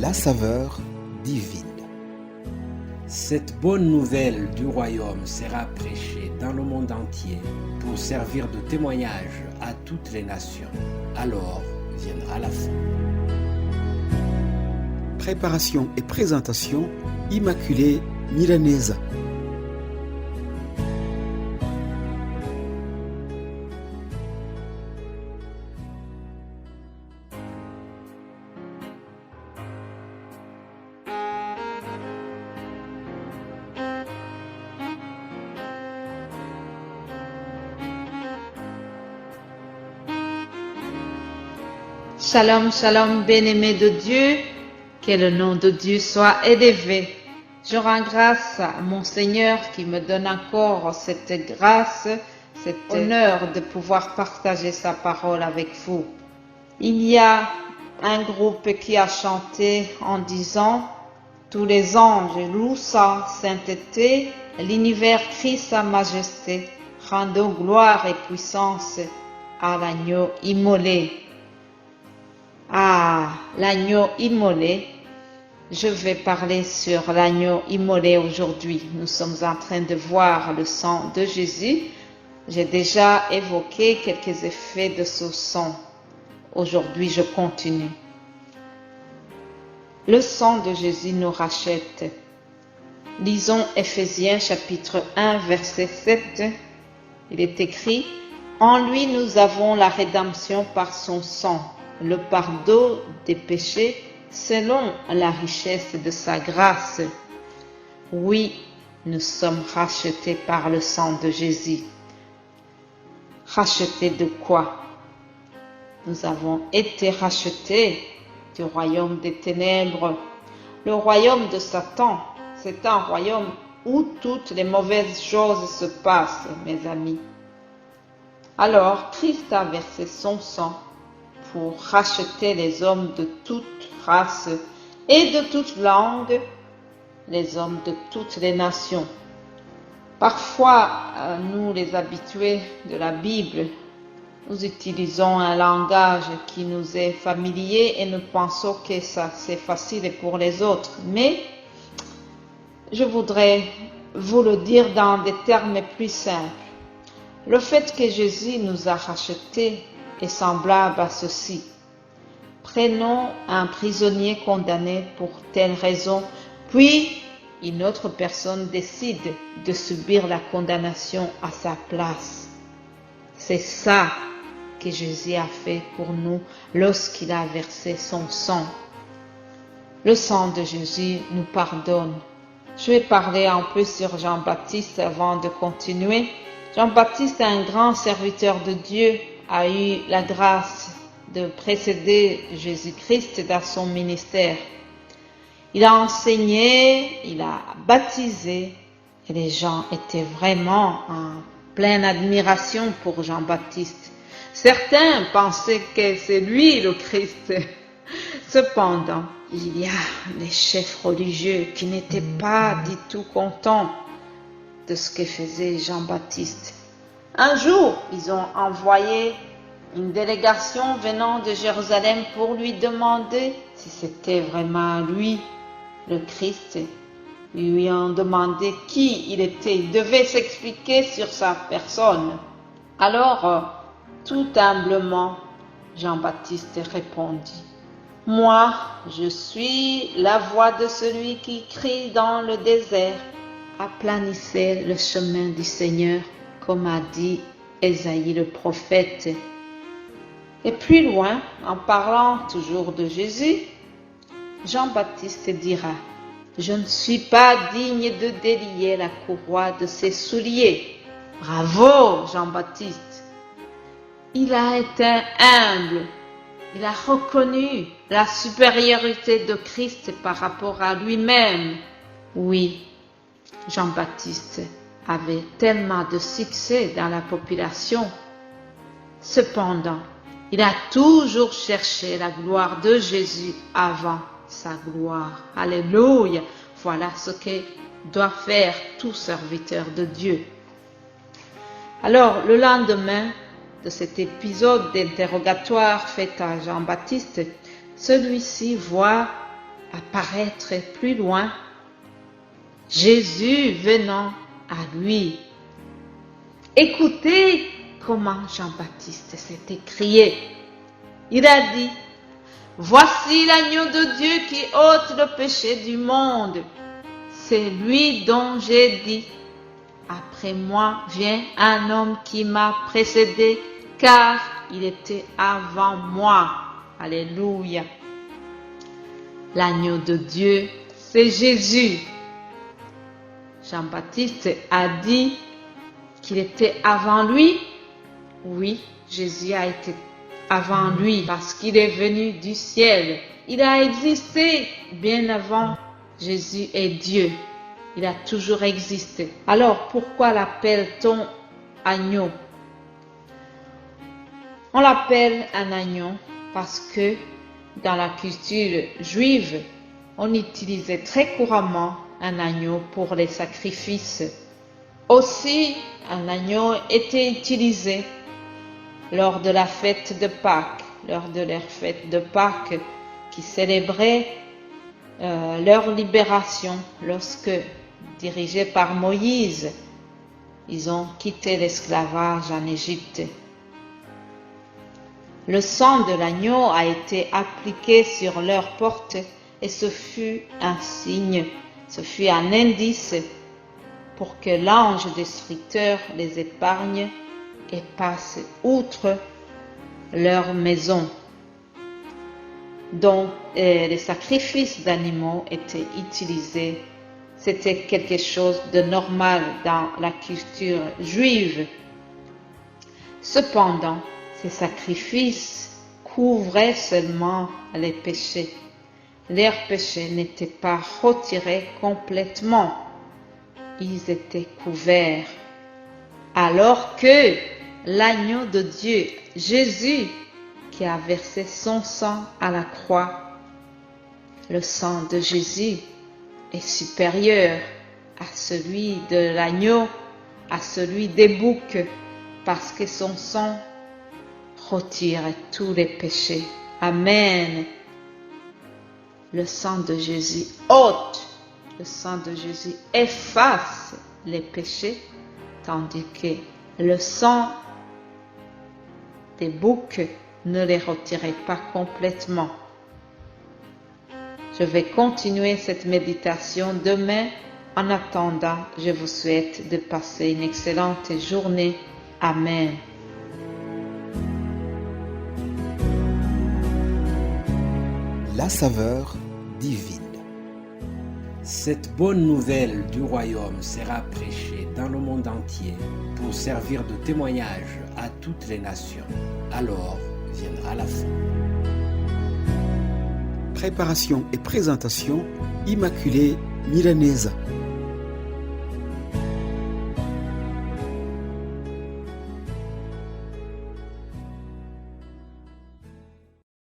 la saveur divine. Cette bonne nouvelle du royaume sera prêchée dans le monde entier pour servir de témoignage à toutes les nations. Alors viendra la fin. Préparation et présentation, Immaculée Milanesa. Shalom, shalom, bien-aimés de Dieu, que le nom de Dieu soit élevé. Je rends grâce à mon Seigneur qui me donne encore cette grâce, cet honneur de pouvoir partager sa parole avec vous. Il y a un groupe qui a chanté en disant « Tous les anges louent sa sainteté, l'univers crie sa majesté, rendons gloire et puissance à l'agneau immolé. » Ah, l'agneau immolé. Je vais parler sur l'agneau immolé aujourd'hui. Nous sommes en train de voir le sang de Jésus. J'ai déjà évoqué quelques effets de ce sang. Aujourd'hui, je continue. Le sang de Jésus nous rachète. Lisons Éphésiens chapitre 1, verset 7. Il est écrit « En lui nous avons la rédemption par son sang, le pardon des péchés selon la richesse de sa grâce. » Oui, nous sommes rachetés par le sang de Jésus. Rachetés de quoi? Nous avons été rachetés du royaume des ténèbres. Le royaume de Satan, c'est un royaume où toutes les mauvaises choses se passent, mes amis. Alors, Christ a versé son sang pour racheter les hommes de toute race et de toute langue, les hommes de toutes les nations. Parfois, nous les habitués de la Bible, nous utilisons un langage qui nous est familier et nous pensons que ça c'est facile pour les autres. Mais je voudrais vous le dire dans des termes plus simples. Le fait que Jésus nous a rachetés est semblable à ceci. Prenons un prisonnier condamné pour telle raison, puis une autre personne décide de subir la condamnation à sa place. C'est ça que Jésus a fait pour nous lorsqu'il a versé son sang. Le sang de Jésus nous pardonne. Je vais parler un peu sur Jean-Baptiste avant de continuer. Jean-Baptiste, un grand serviteur de Dieu, a eu la grâce de précéder Jésus-Christ dans son ministère. Il a enseigné, il a baptisé, et les gens étaient vraiment en pleine admiration pour Jean-Baptiste. Certains pensaient que c'est lui le Christ. Cependant, il y a les chefs religieux qui n'étaient pas du tout contents de ce que faisait Jean-Baptiste. Un jour, ils ont envoyé une délégation venant de Jérusalem pour lui demander si c'était vraiment lui, le Christ. Ils lui ont demandé qui il était. Il devait s'expliquer sur sa personne. Alors, tout humblement, Jean-Baptiste répondit « Moi, je suis la voix de celui qui crie dans le désert. Aplanissez le chemin du Seigneur, comme a dit Ésaïe le prophète. » Et plus loin, en parlant toujours de Jésus, Jean-Baptiste dira « Je ne suis pas digne de délier la courroie de ses souliers. » Bravo, Jean-Baptiste! Il a été humble. Il a reconnu la supériorité de Christ par rapport à lui-même. Oui, Jean-Baptiste avait tellement de succès dans la population. Cependant, il a toujours cherché la gloire de Jésus avant sa gloire. Alléluia! Voilà ce que doit faire tout serviteur de Dieu. Alors, le lendemain de cet épisode d'interrogatoire fait à Jean-Baptiste, celui-ci voit apparaître plus loin, Jésus venant à lui. Écoutez comment Jean-Baptiste s'est écrié. Il a dit, « Voici l'agneau de Dieu qui ôte le péché du monde. C'est lui dont j'ai dit, après moi vient un homme qui m'a précédé, car il était avant moi. » Alléluia. L'agneau de Dieu, c'est Jésus. Jean-Baptiste a dit qu'il était avant lui. Oui, Jésus a été avant lui parce qu'il est venu du ciel. Il a existé bien avant. Jésus est Dieu. Il a toujours existé. Alors, pourquoi l'appelle-t-on agneau? On l'appelle un agneau parce que dans la culture juive, on utilisait très couramment un agneau pour les sacrifices. Aussi, un agneau était utilisé lors de la fête de Pâques, lors de leur fête de Pâques qui célébrait leur libération lorsque, dirigés par Moïse, ils ont quitté l'esclavage en Égypte. Le sang de l'agneau a été appliqué sur leurs portes et ce fut un signe, ce fut un indice pour que l'ange destructeur les épargne et passe outre leur maison. Donc, les sacrifices d'animaux étaient utilisés. C'était quelque chose de normal dans la culture juive. Cependant, ces sacrifices couvraient seulement les péchés. Leurs péchés n'étaient pas retirés complètement. Ils étaient couverts. Alors que l'agneau de Dieu, Jésus, qui a versé son sang à la croix, le sang de Jésus est supérieur à celui de l'agneau, à celui des boucs, parce que son sang retire tous les péchés. Amen. Le sang de Jésus ôte, le sang de Jésus efface les péchés, tandis que le sang des boucs ne les retirait pas complètement. Je vais continuer cette méditation demain. En attendant, je vous souhaite de passer une excellente journée. Amen. La saveur divine. Cette bonne nouvelle du royaume sera prêchée dans le monde entier pour servir de témoignage à toutes les nations. Alors viendra la fin. Préparation et présentation, Immaculée Milanesa.